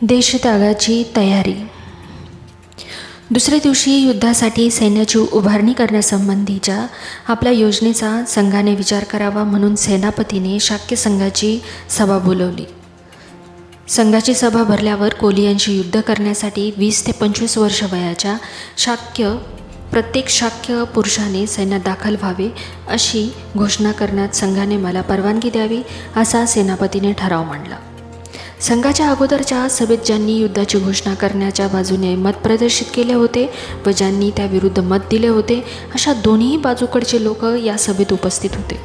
देशत्यागाची तयारी. दुसऱ्या दिवशी युद्धासाठी सैन्याची उभारणी करण्यासंबंधीच्या आपल्या योजनेचा संघाने विचार करावा म्हणून सेनापतीने शाक्य संघाची सभा बोलवली. संघाची सभा भरल्यावर कोलियांशी युद्ध करण्यासाठी 20 ते 25 वर्ष वयाच्या प्रत्येक शाक्य पुरुषाने सैन्यात दाखल व्हावे अशी घोषणा करण्यात संघाने मला परवानगी द्यावी असा सेनापतीने ठराव मांडला. संघाच्या अगोदरच्या सभेत ज्यांनी युद्धाची घोषणा करण्याच्या बाजूने मत प्रदर्शित केले होते व ज्यांनी त्याविरुद्ध मत दिले होते अशा दोन्ही बाजूकडचे लोक या सभेत उपस्थित होते.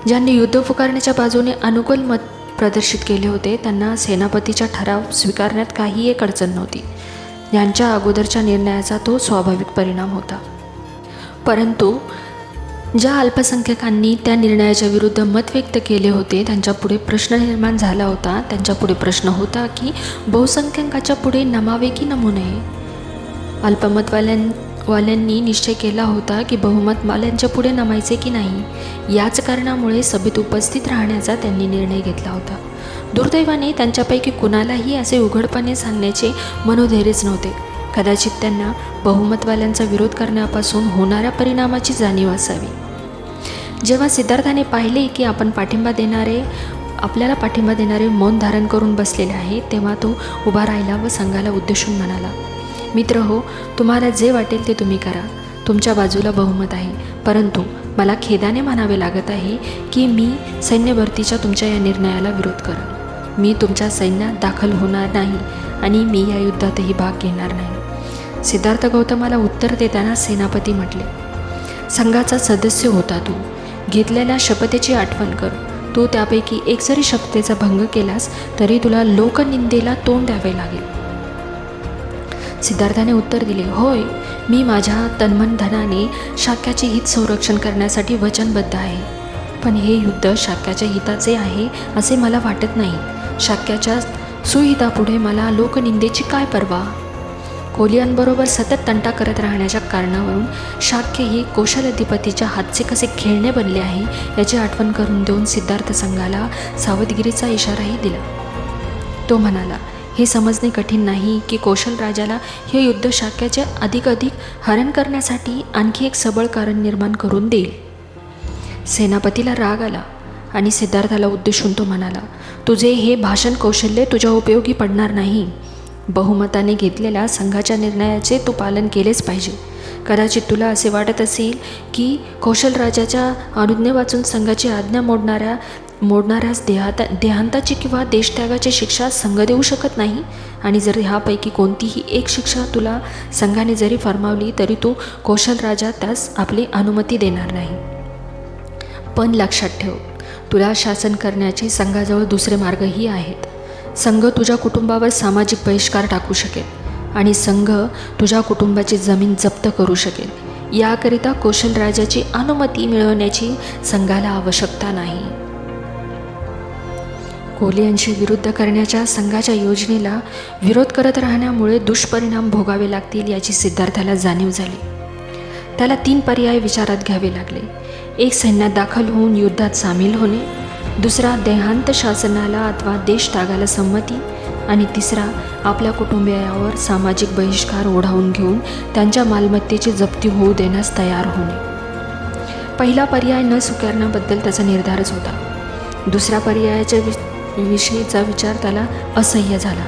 ज्यांनी युद्ध पुकारण्याच्या बाजूने अनुकूल मत प्रदर्शित केले होते त्यांना सेनापतीचा ठराव स्वीकारण्यात काही एक अडचण नव्हती. यांच्या अगोदरच्या निर्णयाचा तो स्वाभाविक परिणाम होता. परंतु ज्या अल्पसंख्याकांनी त्या निर्णयाच्या विरुद्ध मत व्यक्त केले होते त्यांच्यापुढे प्रश्न निर्माण झाला होता. त्यांच्यापुढे प्रश्न होता की बहुसंख्याकाच्या पुढे नमावे की नमू नये. अल्पमतवाल्यांनी निश्चय केला होता की बहुमतवाल्यांच्या पुढे नमायचे की नाही. याच कारणामुळे सभेत उपस्थित राहण्याचा त्यांनी निर्णय घेतला होता. दुर्दैवाने त्यांच्यापैकी कुणालाही असे उघडपणे सांगण्याचे मनोधैर्यच नव्हते. कदाचित त्यांना बहुमतवाल्यांचा विरोध करण्यापासून होणाऱ्या परिणामाची जाणीव असावी. जेव्हा सिद्धार्थाने पाहिले की आपल्याला पाठिंबा देणारे मौन धारण करून बसलेले आहे तेव्हा तो उभा राहिला व संघाला उद्देशून म्हणाला, मित्र हो, तुम्हाला जे वाटेल ते तुम्ही करा. तुमच्या बाजूला बहुमत आहे. परंतु मला खेदाने म्हणावे लागत आहे की मी सैन्य भरतीच्या तुमच्या या निर्णयाला विरोध करेन. मी तुमच्या सैन्यात दाखल होणार नाही आणि मी या युद्धातही भाग घेणार नाही. सिद्धार्थ गौतमाला उत्तर देताना सेनापती म्हटले, संघाचा सदस्य होता तू. घेतलेल्या शपथेची आठवण कर. तू त्यापैकी एक जरी शपथेचा भंग केलास तरी तुला लोकनिंदेला तोंड द्यावे लागेल. सिद्धार्थाने उत्तर दिले, होय, मी माझ्या तन्मन धनाने शाक्याचे हित संरक्षण करण्यासाठी वचनबद्ध आहे. पण हे युद्ध शाक्याच्या हिताचे आहे असे मला वाटत नाही. शाक्याच्या सुहितापुढे मला लोकनिंदेची काय पर्वा. कोलियांबरोबर सतत तंटा करत राहण्याच्या कारणावरून शाक्य ही कौशलाधिपतीच्या हातचे कसे खेळणे बनले आहे याची आठवण करून देऊन सिद्धार्थ संघाला सावधगिरीचा इशाराही दिला. तो म्हणाला, हे समजणे कठीण नाही की कौशल राजाला हे युद्ध शाक्याचे अधिक हरण करण्यासाठी आणखी एक सबळ कारण निर्माण करून देईल. सेनापतीला राग आला आणि सिद्धार्थाला उद्देशून तो म्हणाला, तुझे हे भाषण कौशल्य तुझ्या उपयोगी पडणार नाही. बहुमताने घेतलेल्या संघाच्या निर्णयाचे तू पालन केलेच पाहिजे. कदाचित तुला असे वाटत असेल की कौशल राजाच्या अनुज्ञे वाचून संघाची आज्ञा मोडणाऱ्यास देहांताची किंवा देशत्यागाची शिक्षा संघ देऊ शकत नाही. आणि जर ह्यापैकी कोणतीही एक शिक्षा तुला संघाने जरी फरमावली तरी तू कौशल राजा त्यास आपली अनुमती देणार नाही. पण लक्षात ठेव, तुला शासन करण्याचे संघाजवळ दुसरे मार्गही आहेत. संघ तुझ्या कुटुंबावर सामाजिक बहिष्कार टाकू शकेल आणि संघ तुझ्या कुटुंबाची जमीन जप्त करू शकेल. याकरिता कौशल राजाची अनुमती मिळवण्याची संघाला आवश्यकता नाही. कोलियांशी विरुद्ध करण्याच्या संघाच्या योजनेला विरोध करत राहण्यामुळे दुष्परिणाम भोगावे लागतील याची सिद्धार्थाला जाणीव झाली. त्याला 3 पर्याय विचारात घ्यावे लागले. एक, सैन्यात दाखल होऊन युद्धात सामील होणे. दुसरा, देहांत शासनाला अथवा देश त्यागाला संमती. आणि तिसरा, आपल्या कुटुंबियावर सामाजिक बहिष्कार ओढावून घेऊन त्यांच्या मालमत्तेची जप्ती होऊ देण्यास तयार होणे. पहिला पर्याय न स्वीकारण्याबद्दल त्याचा निर्धारच होता. दुसऱ्या पर्यायाच्या विषयीचा विचार त्याला असह्य झाला.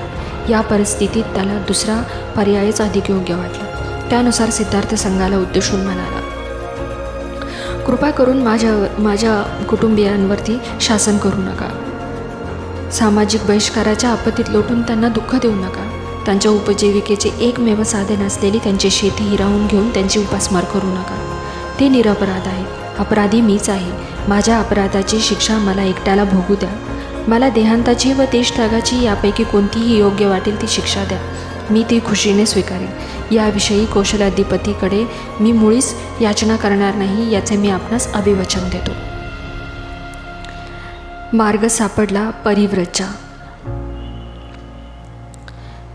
या परिस्थितीत त्याला दुसरा पर्यायच अधिक योग्य वाटला. त्यानुसार सिद्धार्थ संघाला उद्देशून म्हणाला, कृपा करून माझ्या कुटुंबियांवरती शासन करू नका. सामाजिक बहिष्काराच्या आपत्तीत लोटून त्यांना दुःख देऊ नका. त्यांच्या उपजीविकेचे एकमेव साधन असलेली त्यांची शेती हिरावून घेऊन त्यांची उपासमार करू नका. ते निरपराध आहे. अपराधी मीच आहे. माझ्या अपराधाची शिक्षा मला एकट्याला भोगू द्या. मला देहांताची व देशत्यागाची यापैकी कोणतीही योग्य वाटेल ती शिक्षा द्या. मी ती खुशीने स्वीकारेन. याविषयी कौशलाधिपतीकडे मी मुळीच याचना करणार नाही याचे मी आपणास अभिवचन देतो. मार्ग सापडला परिव्रजा.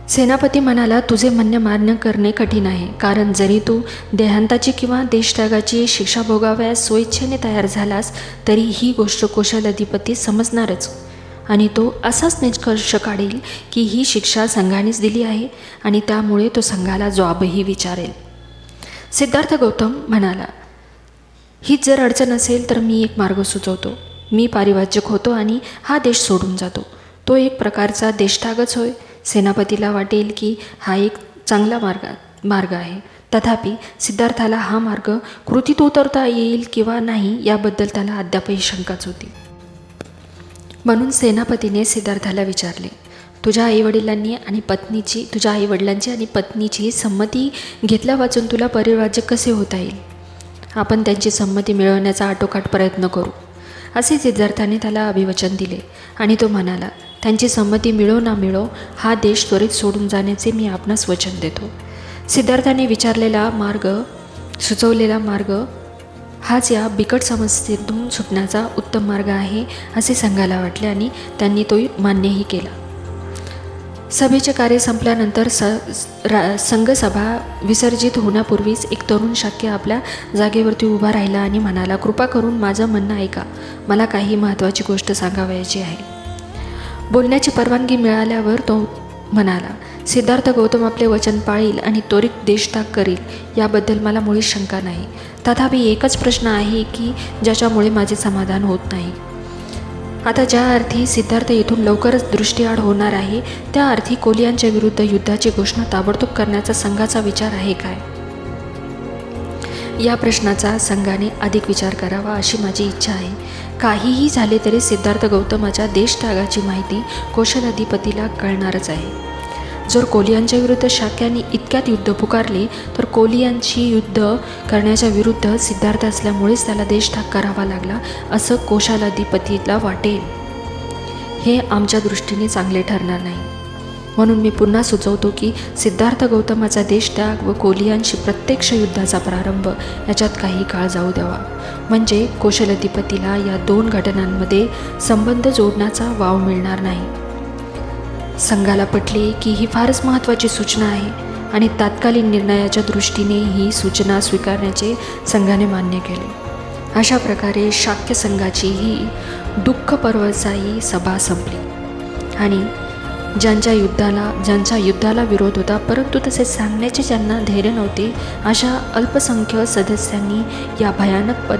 सेनापती म्हणाला, तुझे म्हणणे मान्य करणे कठीण आहे. कारण जरी तू देहांताची किंवा देशत्यागाची शिक्षा भोगाव्यास स्वइच्छेने तयार झालास तरी ही गोष्ट कौशलाधिपती समजणारच. आणि तो असाच निष्कर्ष काढेल की ही शिक्षा संघानेच दिली आहे आणि त्यामुळे तो संघाला जॉबही विचारेल. सिद्धार्थ गौतम म्हणाला, हीच जर अडचण असेल तर मी एक मार्ग सुचवतो. मी पारिभाषिक होतो आणि हा देश सोडून जातो. तो एक प्रकारचा देशटागच होय. सेनापतीला वाटेल की हा एक चांगला मार्ग आहे. तथापि सिद्धार्थाला हा मार्ग कृतीत उतरता येईल किंवा नाही याबद्दल त्याला अद्यापही शंकाच होती. म्हणून सेनापतीने सिद्धार्थाला विचारले, तुझ्या आईवडिलांची आणि पत्नीची संमती घेतल्या वाचून तुला परिव्राजक कसे होता येईल? आपण त्यांची संमती मिळवण्याचा आटोकाट प्रयत्न करू, असे सिद्धार्थाने त्याला अभिवचन दिले. आणि तो म्हणाला, त्यांची संमती मिळो ना मिळो, हा देश त्वरित सोडून जाण्याचे मी आपणास वचन देतो. सिद्धार्थाने सुचवलेला मार्ग हाच या बिकट समस्येतून सुटण्याचा उत्तम मार्ग आहे असे संघाला वाटले आणि त्यांनी तो मान्यही केला. सभेचे कार्य संपल्यानंतर संघसभा विसर्जित होण्यापूर्वीच एक तरुण शाक्य आपल्या जागेवरती उभा राहिला आणि म्हणाला, कृपा करून माझं म्हणणं ऐका. मला काही महत्त्वाची गोष्ट सांगावयाची आहे. बोलण्याची परवानगी मिळाल्यावर तो म्हणाला, सिद्धार्थ गौतम आपले वचन पाळील आणि त्वरित देशत्याग करील याबद्दल मला मुळीच शंका नाही. तथापि एकच प्रश्न आहे की ज्याच्यामुळे माझे समाधान होत नाही. आता ज्या अर्थी सिद्धार्थ येथून लवकरच दृष्टीआड होणार आहे, त्या अर्थी कोलियांच्या विरुद्ध युद्धाची घोषणा ताबडतोब करण्याचा संघाचा विचार आहे काय? या प्रश्नाचा संघाने अधिक विचार करावा अशी माझी इच्छा आहे. काहीही झाले तरी सिद्धार्थ गौतमाच्या देशत्यागाची माहिती कौशलाधिपतीला कळणारच आहे. जर कोलियांच्या विरुद्ध शाक्यांनी इतक्यात युद्ध पुकारले तर कोलियांची युद्ध करण्याच्या विरुद्ध सिद्धार्थ असल्यामुळेच त्याला देशत्याग करावा लागला असं कौशलाधिपतीला वाटेल. हे आमच्या दृष्टीने चांगले ठरणार नाही. म्हणून मी पुन्हा सुचवतो की सिद्धार्थ गौतमाचा देशत्याग व कोलियांशी प्रत्यक्ष युद्धाचा प्रारंभ याच्यात काही काळ जाऊ द्यावा. म्हणजे कौशलाधिपतीला या दोन घटनांमध्ये संबंध जोडण्याचा वाव मिळणार नाही. संघाला पटले की ही फारच महत्त्वाची सूचना आहे आणि तात्कालीन निर्णयाच्या दृष्टीने ही सूचना स्वीकारण्याचे संघाने मान्य केले. अशा प्रकारे शाक्य संघाची ही दुःख पर्वसाई सभा संपली आणि ज्यांच्या युद्धाला विरोध होता परंतु तसे सांगण्याचे ज्यांना धैर्य नव्हते अशा अल्पसंख्य सदस्यांनी या भयानक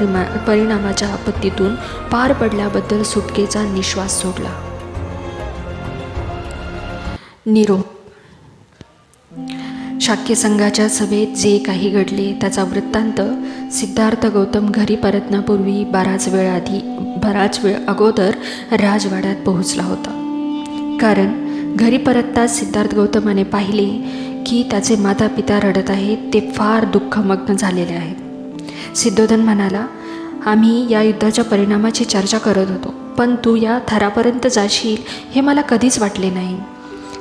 परिणामाच्या आपत्तीतून पार पडल्याबद्दल सुटकेचा निश्वास सोडला. निरोप. शाक्य संघाच्या सभेत जे काही घडले त्याचा वृत्तांत सिद्धार्थ गौतम घरी परतण्यापूर्वी बराच वेळ अगोदर राजवाड्यात पोहोचला होता. कारण घरी परतताच सिद्धार्थ गौतमाने पाहिले की त्याचे माता पिता रडत आहेत. ते फार दुःखमग्न झालेले आहेत. सिद्धोधन म्हणाला, आम्ही या युद्धाच्या परिणामाची चर्चा करत होतो, पण तू या थरापर्यंत जाशील हे मला कधीच वाटले नाही.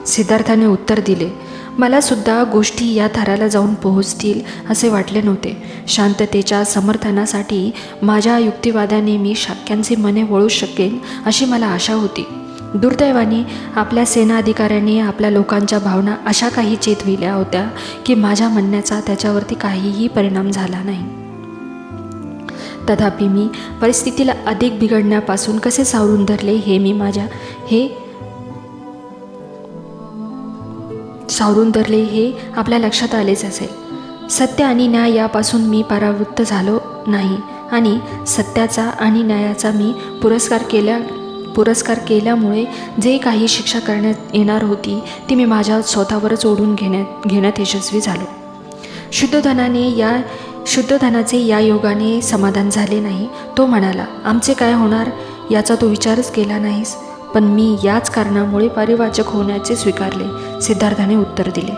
सिद्धार्थाने उत्तर दिले, मला सुद्धा गोष्टी या थराला जाऊन पोहोचतील असे वाटले नव्हते. शांततेच्या समर्थनासाठी माझ्या युक्तिवादाने मी शाक्यांचे मने वळू शकेन अशी मला आशा होती. दुर्दैवाने आपल्या सेना अधिकाऱ्यांनी आपल्या लोकांच्या भावना अशा काही चेतविल्या होत्या की माझ्या म्हणण्याचा त्याच्यावरती काहीही परिणाम झाला नाही. तथापि मी परिस्थितीला अधिक बिघडण्यापासून कसे सावरून धरले हे आपल्या लक्षात आलेच असेल. सत्य आणि न्याय यापासून मी परावृत्त झालो नाही आणि सत्याचा आणि न्यायाचा मी पुरस्कार केल्यामुळे जे काही शिक्षा करण्यात येणार होती ती मी माझ्या स्वतःवरच ओढून घेण्यात यशस्वी झालो. शुद्धोधनाचे या योगाने समाधान झाले नाही. तो म्हणाला, आमचे काय होणार याचा तो विचारच केला नाहीस, पण मी याच कारणामुळे परिवाचक होण्याचे स्वीकारले. सिद्धार्थाने उत्तर दिले,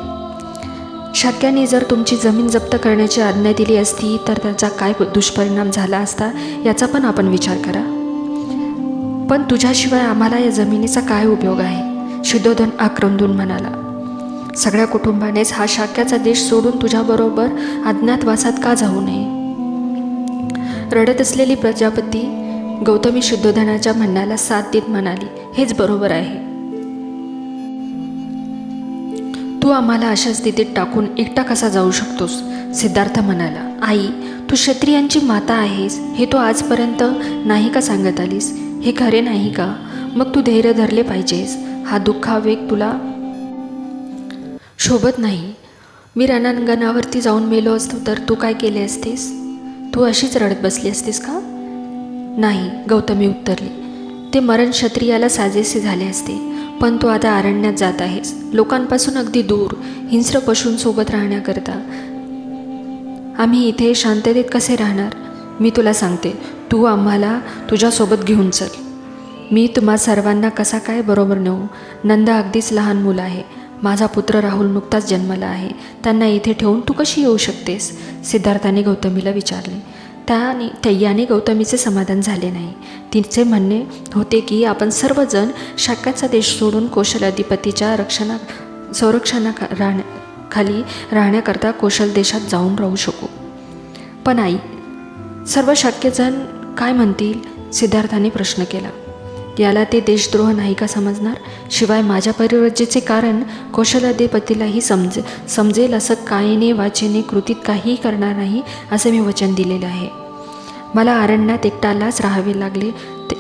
शाक्यांनी जर तुमची जमीन जप्त करण्याची आज्ञा दिली असती तर त्याचा काय दुष्परिणाम झाला असता याचा पण आपण विचार करा. पण तुझ्याशिवाय आम्हाला या जमिनीचा काय उपयोग आहे? शुद्धोधन आक्रंदून म्हणाला, सगळ्या कुटुंबानेच हा शाक्याचा देश सोडून तुझ्याबरोबर अज्ञातवासात का जाऊ नये? रडत असलेली प्रजापती गौतमी शुद्धोधनाच्या म्हणण्याला साथ देत म्हणाली, हेच बरोबर आहे. तू आम्हाला अशा स्थितीत टाकून एकटा कसा जाऊ शकतोस? सिद्धार्थ म्हणाला, आई, तू क्षत्रियांची माता आहेस हे तू आजपर्यंत नाही का सांगत आलीस? हे खरे नाही का? मग तू धैर्य धरले पाहिजेस. हा दुःखावेग तुला शोभत नाही. मी रणांगणावरती जाऊन मेलो असतो तर तू काय केले असतेस? तू अशीच रडत बसली असतीस का? नाही, गौतमी उत्तरली. ते मरण क्षत्रियाला साजेसे झाले असते, पण तू आता अरण्यात जात आहेस, लोकांपासून अगदी दूर, हिंस्र पशूंसोबत राहण्याकरता. आम्ही इथे शांततेत कसे राहणार? मी तुला सांगते, तू आम्हाला तुझ्यासोबत घेऊन चल. मी तुम्हा सर्वांना कसा काय बरोबर नेऊ? नंदा अगदीच लहान मुलं आहे. माझा पुत्र राहुल नुकताच जन्मला आहे. त्यांना इथे ठेवून तू कशी येऊ शकतेस? सिद्धार्थाने गौतमीला विचारले. याने गौतमीचे समाधान झाले नाही. तिचे म्हणणे होते की आपण सर्वजण शाक्याचा देश सोडून कौशल अधिपतीच्या संरक्षणाखाली राहण्याकरता कौशल देशात जाऊन राहू शकू. पण आई, सर्व शाक्यजण काय म्हणतील? सिद्धार्थाने प्रश्न केला. याला ते देशद्रोह नाही का समजणार? शिवाय माझ्या परिव्रजेचे कारण कौशलाधिपतीलाही समजेल असं कायेने वाचेने कृतीत काहीही करणार नाही असं मी वचन दिलेले आहे. मला अरण्यात एकट्यालाच राहावे लागले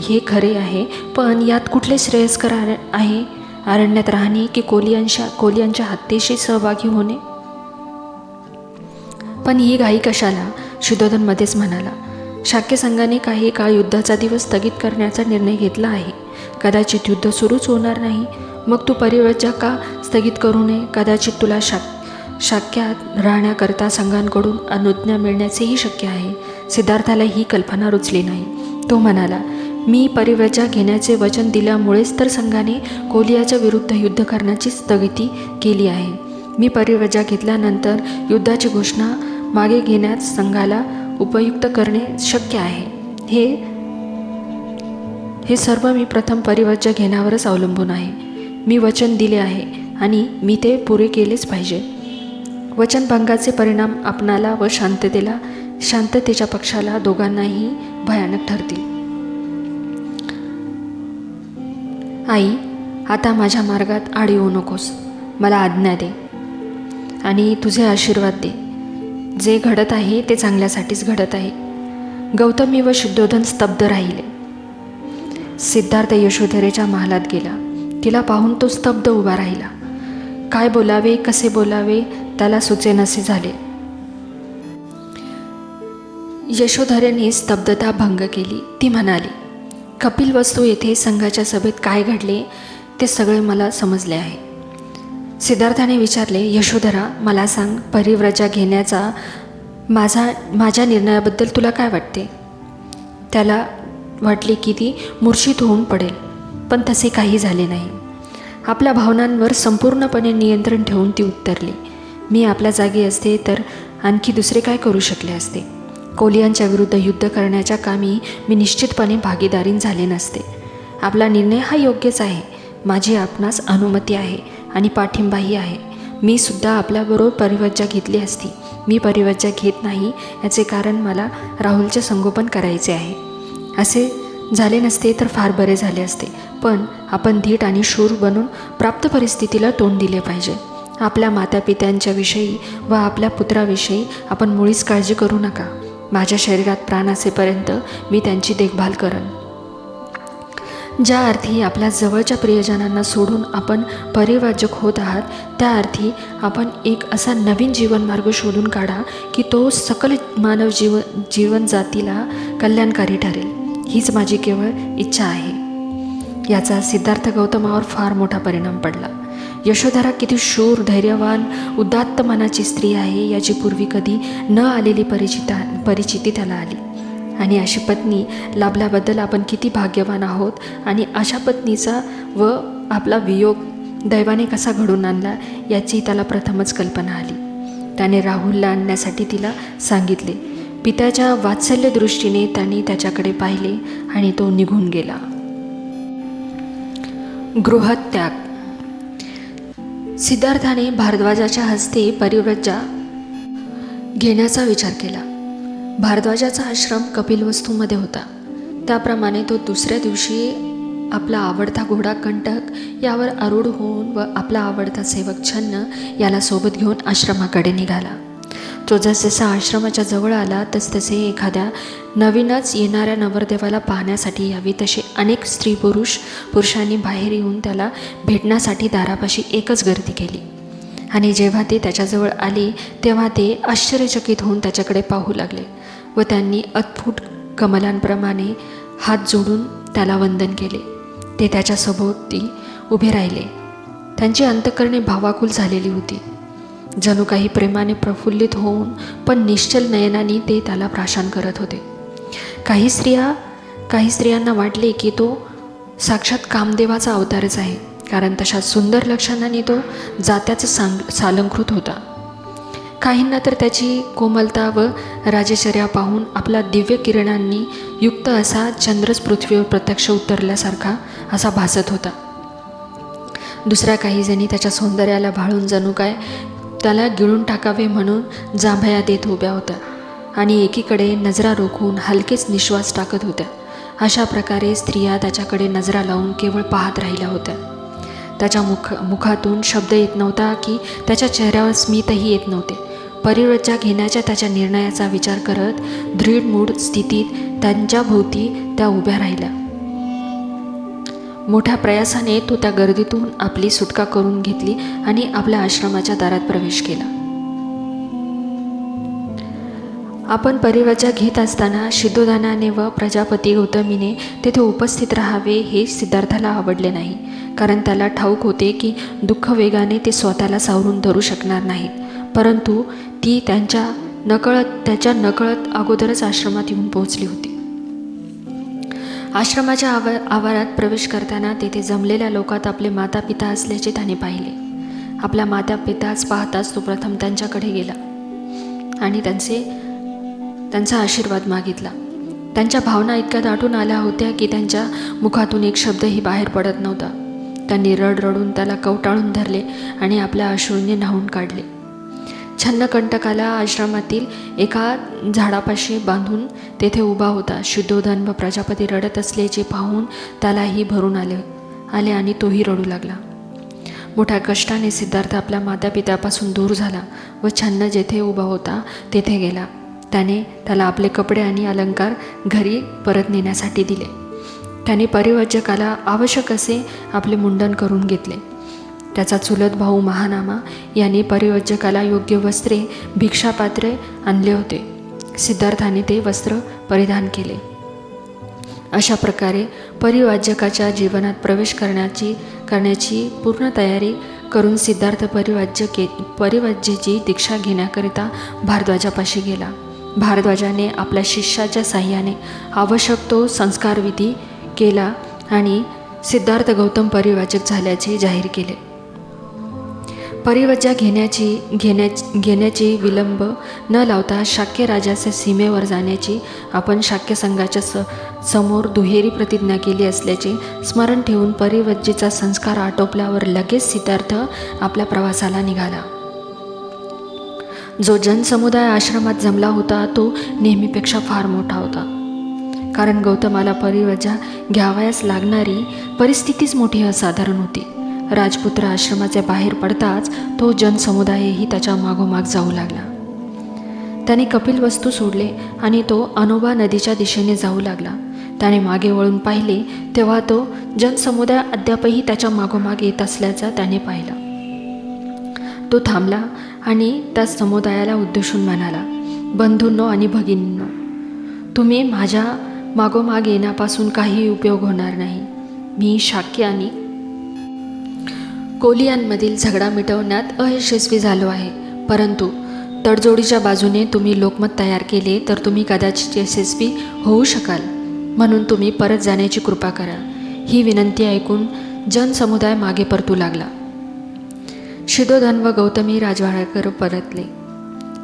हे खरे आहे, पण यात कुठले श्रेयस्कर आहे? अरण्यात राहणे की कोलियांच्या हत्येशी सहभागी होणे? पण ही घाई कशाला? शुद्धोधन मध्येच म्हणाला. शाक्य संघाने काही काळ युद्धाचा दिवस स्थगित करण्याचा निर्णय घेतला आहे. कदाचित युद्ध सुरूच होणार नाही. मग तू परिव्रजा का स्थगित करू नये? कदाचित तुला शाक्यात राहण्याकरता संघांकडून अनुज्ञा मिळण्याचेही शक्य आहे. सिद्धार्थाला ही कल्पना रुचली नाही. तो म्हणाला, मी परिव्रजा घेण्याचे वचन दिल्यामुळेच तर संघाने कोलियाच्या विरुद्ध युद्ध करण्याची स्थगिती केली आहे. मी परिव्रजा घेतल्यानंतर युद्धाची घोषणा मागे घेण्यास संघाला उपयुक्त करणे शक्य आहे. हे सर्व मी प्रथम परिव्रजा घेण्यावरच अवलंबून आहे. मी वचन दिले आहे आणि मी ते पुरे केलेच पाहिजे. वचनभंगाचे परिणाम आपणाला व शांततेच्या पक्षाला दोघांनाही भयानक ठरतील. आई, आता माझ्या मार्गात आड येऊ नकोस. मला आज्ञा दे आणि तुझे आशीर्वाद दे. जे घडत आहे ते चांगल्यासाठीच घडत आहे. गौतमी व शुद्धोधन स्तब्ध राहिले. सिद्धार्थ यशोधरेच्या महालात गेला. तिला पाहून तो स्तब्ध उभा राहिला. काय बोलावे, कसे बोलावे त्याला सुचेनासे झाले. यशोधरेने स्तब्धता भंग केली. ती म्हणाली, कपिलवस्तू येथे संघाच्या सभेत काय घडले ते सगळे मला समजले आहे. सिद्धार्थाने विचारले, यशोधरा, मला सांग, परिव्रजा घेण्याचा माझ्या निर्णयाबद्दल तुला काय वाटते? त्याला वाटले की ती मूर्छित होऊन पडेल, पण तसे काही झाले नाही. आपल्या भावनांवर संपूर्णपणे नियंत्रण ठेवून ती उत्तरली, मी आपल्या जागी असते तर आणखी दुसरे काय करू शकले असते? कोलियांच्या विरुद्ध युद्ध करण्याच्या कामी मी निश्चितपणे भागीदारीन झाले नसते. आपला निर्णय हा योग्यच आहे. माझी आपणास अनुमती आहे आणि पाठिंबाही आहे. मी सुद्धा आपल्याबरोबर परिव्रजा घेतली असती. मी परिव्रजा घेत नाही याचे कारण मला राहुलचे संगोपन करायचे आहे. असे झाले नसते तर फार बरे झाले असते, पण आपण धीट आणि शूर बनून प्राप्त परिस्थितीला तोंड दिले पाहिजे. आपल्या मातापित्यांच्या विषयी व आपल्या पुत्राविषयी आपण मुळीच काळजी करू नका. माझ्या शरीरात प्राण असेपर्यंत मी त्यांची देखभाल करन. ज्या अर्थी आपल्या जवळच्या प्रियजनांना सोडून आपण परिव्राजक होत आहात, त्या अर्थी आपण एक असा नवीन जीवनमार्ग शोधून काढा की तो सकल मानव जीवन जातीला कल्याणकारी ठरेल. हीच माझी केवळ इच्छा आहे. याचा सिद्धार्थ गौतमावर फार मोठा परिणाम पडला. यशोधरा किती शूर, धैर्यवान, उदात्त मनाची स्त्री आहे याची पूर्वी कधी न आलेली परिचिती त्याला आली. आणि अशी पत्नी लाभल्याबद्दल आपण किती भाग्यवान आहोत. आणि अशा पत्नीचा व आपला वियोग दैवाने कसा घडून आणला याची त्याला प्रथमच कल्पना आली. त्याने राहुलला आणण्यासाठी तिला सांगितले. पित्याच्या वात्सल्य दृष्टीने त्याने त्याच्याकडे पाहिले आणि तो निघून गेला. गृहत्याग. सिद्धार्थाने भारद्वाजाच्या हस्ते परिव्रजा घेण्याचा विचार केला. भारद्वाजाचा आश्रम कपिलवस्तूमध्ये होता. त्याप्रमाणे तो दुसऱ्या दिवशी आपला आवडता घोडा कंटक यावर आरूढ होऊन व आपला आवडता सेवक छन्न याला सोबत घेऊन आश्रमाकडे निघाला. तो जसजसा आश्रमाच्या जवळ आला तसतसे एखाद्या नवीनच येणाऱ्या नवरदेवाला पाहण्यासाठी यावी तसे अनेक पुरुषांनी बाहेर येऊन त्याला भेटण्यासाठी दारापाशी एकच गर्दी केली. आणि जेव्हा ते त्याच्याजवळ आले तेव्हा ते आश्चर्यचकित होऊन त्याच्याकडे पाहू लागले व त्यांनी अद्भुत कमलांप्रमाणे हात जोडून त्याला वंदन केले. ते त्याच्या सभोवती उभे राहिले. त्यांची अंतःकरणे भावाकुल झालेली होती. जणू काही प्रेमाने प्रफुल्लित होऊन पण निश्चल नयनांनी ते त्याला प्राशन करत होते. काही स्त्रियांना वाटले की तो साक्षात कामदेवाचा अवतारच आहे, कारण तशा सुंदर लक्षणांनी तो जात्याचा सालंकृत होता. काहींना तर त्याची कोमलता व राजचर्या पाहून आपला दिव्य किरणांनी युक्त असा चंद्रच पृथ्वीवर प्रत्यक्ष उतरल्यासारखा असा भासत होता. दुसऱ्या काही जणी त्याच्या सौंदर्याला भाळून जणू काय त्याला गिळून टाकावे म्हणून जांभया देत उभ्या होत्या आणि एकीकडे नजरा रोखून हलकेच निश्वास टाकत होत्या. अशा प्रकारे स्त्रिया त्याच्याकडे नजरा लावून केवळ पाहत राहिल्या होत्या. त्याच्या मुखातून शब्द येत नव्हता की त्याच्या चेहऱ्यावर स्मितही येत नव्हते. परिव्रजा घेण्याच्या त्याच्या निर्णयाचा विचार करत दृढमूढ स्थितीत त्यांच्या भोवती त्या उभ्या राहिल्या. मोठ्या प्रयासाने तो त्या गर्दीतून आपली सुटका करून घेतली आणि आपल्या आश्रमाच्या दारात प्रवेश केला. आपण परिव्रजा घेत असताना शुद्धोधनाने व प्रजापती गौतमीने तेथे उपस्थित राहावे हे सिद्धार्थाला आवडले नाही, कारण त्याला ठाऊक होते की दुःख वेगाने ते स्वतःला सावरून धरू शकणार नाहीत. परंतु ती त्याच्या नकळत अगोदरच आश्रमात येऊन पोहोचली होती. आश्रमाच्या आवारात प्रवेश करताना तेथे जमलेल्या लोकात आपले माता पिता असल्याचे त्याने पाहिले. आपल्या माता पिताच पाहताच तो प्रथम त्यांच्याकडे गेला आणि त्यांचा आशीर्वाद मागितला. त्यांच्या भावना इतक्या दाटून आल्या होत्या की त्यांच्या मुखातून एक शब्दही बाहेर पडत नव्हता. त्यांनी रडून त्याला कवटाळून धरले आणि आपल्या अश्रूंनी न्हावून काढले. छन्नकंटकाला आश्रमातील एका झाडापाशी बांधून तेथे उभा होता. शुद्धोधन व प्रजापती रडत असल्याचे पाहून त्यालाही भरून आले आणि तोही रडू लागला. मोठ्या कष्टाने सिद्धार्थ आपल्या मातापित्यापासून दूर झाला व छन्न जेथे उभा होता तेथे गेला. त्याला आपले कपडे आणि अलंकार घरी परत नेण्यासाठी दिले. त्याने परिव्रजकाला आवश्यक असे आपले मुंडन करून घेतले. त्याचा चुलत भाऊ महानामा याने परिव्रजकाला योग्य वस्त्रे, भिक्षापात्रे आणले होते. सिद्धार्थाने ते वस्त्र परिधान केले. अशा प्रकारे परिव्राजकाच्या जीवनात प्रवेश करण्याची पूर्ण तयारी करून सिद्धार्थ परिव्राज्याची दीक्षा घेण्याकरिता भारद्वाजापाशी गेला. भारद्वाजाने आपल्या शिष्याच्या साह्याने आवश्यक तो संस्कारविधी केला आणि सिद्धार्थ गौतम परिव्राजक झाल्याचे जाहीर केले. परिव्रजा घेण्याची विलंब न लावता शाक्य राजाच्या सीमेवर जाण्याची आपण शाक्य संघाच्या समोर दुहेरी प्रतिज्ञा केली असल्याचे स्मरण ठेवून परिव्रजेचा संस्कार आटोपल्यावर लगेच सिद्धार्थ आपल्या प्रवासाला निघाला. जो जनसमुदाय आश्रमात जमला होता तो नेहमीपेक्षा फार मोठा होता, कारण गौतमाला परिव्रजा घ्यावयास लागणारी परिस्थितीच मोठी असाधारण होती. राजपुत्र आश्रमाच्या बाहेर पडताच तो जनसमुदायही त्याच्या मागोमाग जाऊ लागला. त्याने कपिलवस्तू सोडले आणि तो अनोबा नदीच्या दिशेने जाऊ लागला. त्याने मागे वळून पाहिले तेव्हा तो जनसमुदाय अद्यापही त्याच्या मागोमाग येत असल्याचा त्याने पाहिला. तो थांबला आणि त्या समुदायाला उद्देशून म्हणाला, बंधूंनो आणि भगिनींनो, तुम्ही माझ्या मागोमाग येण्यापासून काही उपयोग होणार नाही. मी शाक्य आणि कोलियांमधील झगडा मिटवण्यात अयशस्वी झालो आहे, परंतु तडजोडीच्या बाजूने तुम्ही लोकमत तयार केले तर तुम्ही कदाचित यशस्वी होऊ शकाल. म्हणून तुम्ही परत जाण्याची कृपा करा. ही विनंती ऐकून जनसमुदाय मागे परतू लागला. शुद्धोधन व गौतमी राजवाड्याकडे परतले.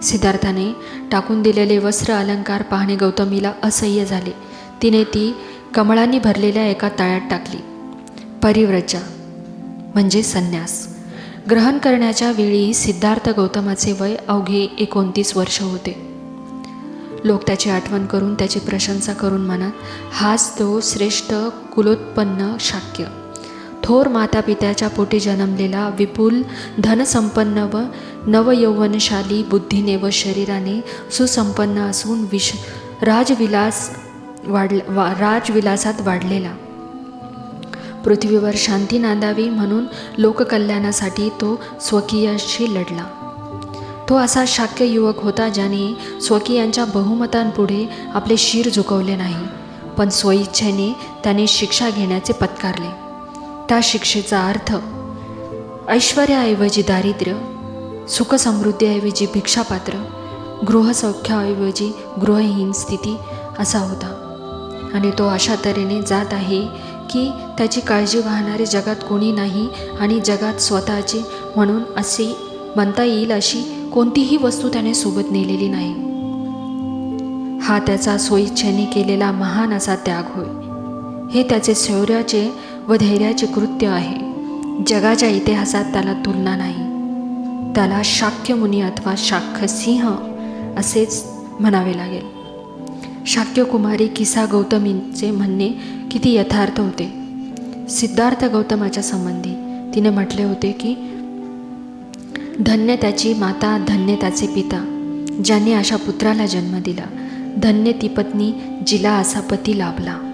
सिद्धार्थाने टाकून दिलेले वस्त्र अलंकार पाहणे गौतमीला असह्य झाले. तिने ती कमळांनी भरलेल्या एका तळ्यात टाकली. परिव्रजा म्हणजे संन्यास ग्रहण करण्याच्या वेळी सिद्धार्थ गौतमाचे वय अवघे 29 वर्ष होते. लोक त्याची आठवण करून त्याची प्रशंसा करून म्हणत, हाच तो श्रेष्ठ कुलोत्पन्न शाक्य, थोर मातापित्याच्या पोटी जन्मलेला, विपुल धनसंपन्न व नवयौवनशाली बुद्धीने व शरीराने सुसंपन्न असून राजविलासात वाढलेला, पृथ्वीवर शांती नांदावी म्हणून लोककल्याणासाठी तो स्वकीयाशी लढला. तो असा शाक्य युवक होता ज्याने स्वकीयांच्या बहुमतांपुढे आपले शिर झुकवले नाही, पण स्वइच्छेने त्याने शिक्षा घेण्याचे पत्कारले. त्या शिक्षेचा अर्थ ऐश्वर्याऐवजी दारिद्र्य, सुखसमृद्धीऐवजी भिक्षापात्र, गृहसौख्याऐवजी गृहहीन स्थिती असा होता. आणि तो अशा तऱ्हेने जात आहे की त्याची काळजी वाहणारे जगात कोणी नाही आणि जगात स्वतःचे म्हणून असे म्हणता येईल अशी कोणतीही वस्तू त्याने सोबत नेलेली नाही. हा त्याचा स्वइच्छेने केलेला महान असा त्याग होय. हे त्याचे शौर्याचे व धैर्याचे कृत्य आहे. जगाच्या इतिहासात त्याला तुलना नाही. त्याला शाक्य मुनी अथवा शाक्य सिंह असेच म्हणावे लागेल. शाक्य कुमारी किसा गौतमींचे म्हणणे किती यथार्थ होते. सिद्धार्थ गौतमाच्या संबंधी तिने म्हटले होते की धन्य त्याची माता, धन्य त्याचे पिता ज्यांनी अशा पुत्राला जन्म दिला, धन्य ती पत्नी जिला असा पती लाभला.